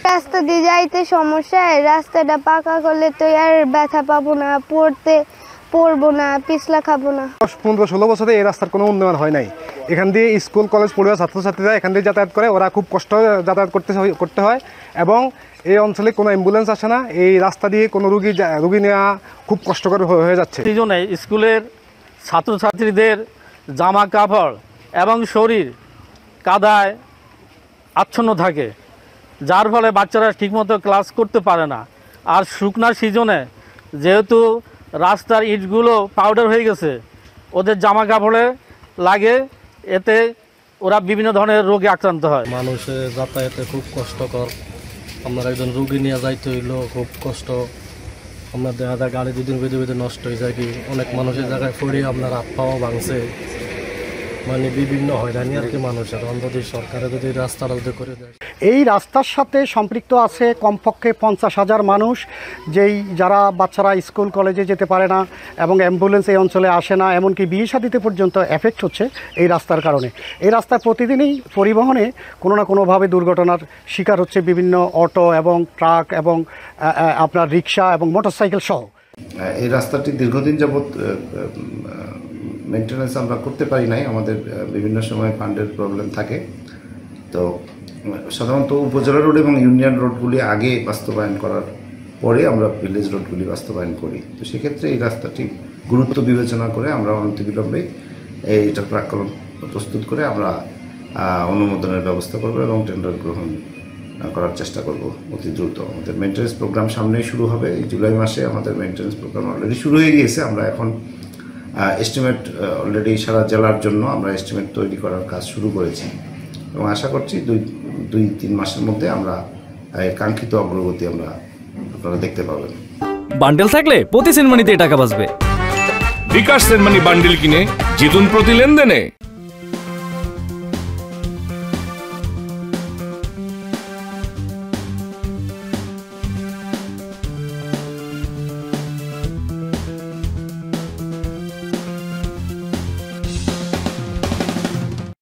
রাস্তা দিয়ে যাইতে সমস্যা, রাস্তাটা পাকা করলে তো আর ব্যথা পাবো না, পড়বো না, পিছলা খাবো না। 15-16 বছরে এই রাস্তার কোনো উন্নয়ন হয় নাই। এখান দিয়ে স্কুল কলেজ পড়ুয়া ছাত্রছাত্রীরা এখান দিয়ে যাতায়াত করে, ওরা খুব কষ্ট যাতায়াত করতে হয় এবং এই অঞ্চলে কোনো অ্যাম্বুলেন্স আসে না। এই রাস্তা দিয়ে কোনো রুগী নেওয়া খুব কষ্টকর হয়ে যাচ্ছে। সেই জন্য স্কুলের ছাত্রছাত্রীদের জামা কাপড় এবং শরীর কাদায় আচ্ছন্ন থাকে, যার ফলে বাচ্চারা ঠিকমতো ক্লাস করতে পারে না। আর শুকনার সিজনে যেহেতু রাস্তার ইটগুলো পাউডার হয়ে গেছে, ওদের জামা কাপড়ে লাগে, এতে ওরা বিভিন্ন ধরনের রোগে আক্রান্ত হয়। মানুষের যাতায়াতে খুব কষ্টকর। আমরা একজন রুগী নিয়ে যাইতে হইলেও খুব কষ্ট। আমরা দেখা যায় গাড়ি দুদিন বেঁধে নষ্ট হয়ে যায়, কি অনেক মানুষের জায়গায় পড়ে আপনার হাত পাও ভাঙছে, মানে বিভিন্ন হয়রানি আর কি মানুষের। অন্তত সরকারে যদি রাস্তাটা যদি করে দেয়। এই রাস্তার সাথে সম্পৃক্ত আছে কমপক্ষে 50,000 মানুষ, যারা বাচ্চারা স্কুল কলেজে যেতে পারে না এবং অ্যাম্বুলেন্স এই অঞ্চলে আসে না, এমনকি বিয়ে শাদিতে পর্যন্ত এফেক্ট হচ্ছে এই রাস্তার কারণে। এই রাস্তায় প্রতিদিনই পরিবহনে কোনো না কোনোভাবে দুর্ঘটনার শিকার হচ্ছে বিভিন্ন অটো এবং ট্রাক এবং আপনার রিক্সা এবং মোটরসাইকেল সহ। এই রাস্তাটি দীর্ঘদিন যাবৎ মেনটেন্যান্স আমরা করতে পারি নাই, আমাদের বিভিন্ন সময় ফান্ডের প্রবলেম থাকে। তো সাধারণত উপজেলা রোড এবং ইউনিয়ন রোডগুলি আগে বাস্তবায়ন করার পরে আমরা ভিলেজ রোডগুলি বাস্তবায়ন করি। তো সেক্ষেত্রে এই রাস্তাটি গুরুত্ব বিবেচনা করে আমরা অনতিবিলম্বে এইটার প্রাক্কলন প্রস্তুত করে আমরা অনুমোদনের ব্যবস্থা করব এবং টেন্ডার গ্রহণ করার চেষ্টা করব অতি দ্রুত। আমাদের মেনটেন্যান্স প্রোগ্রাম সামনেই শুরু হবে। এই জুলাই মাসে আমাদের মেনটেন্যান্স প্রোগ্রাম অলরেডি শুরু হয়ে গিয়েছে। আমরা এখন এস্টিমেট অলরেডি সারা জেলার জন্য আমরা এস্টিমেট তৈরি করার কাজ শুরু করেছি এবং আশা করছি 2-3 মাসের মধ্যে আমরা এর কাঙ্ক্ষিত অগ্রগতি আপনারা দেখতে পাবেন। বান্ডেল থাকলে প্রতি সেনমানিতে টাকা বাঁচবে। বিকাশ সেনমানি বান্ডেল কিনে জিতুন প্রতি লেনদেনে।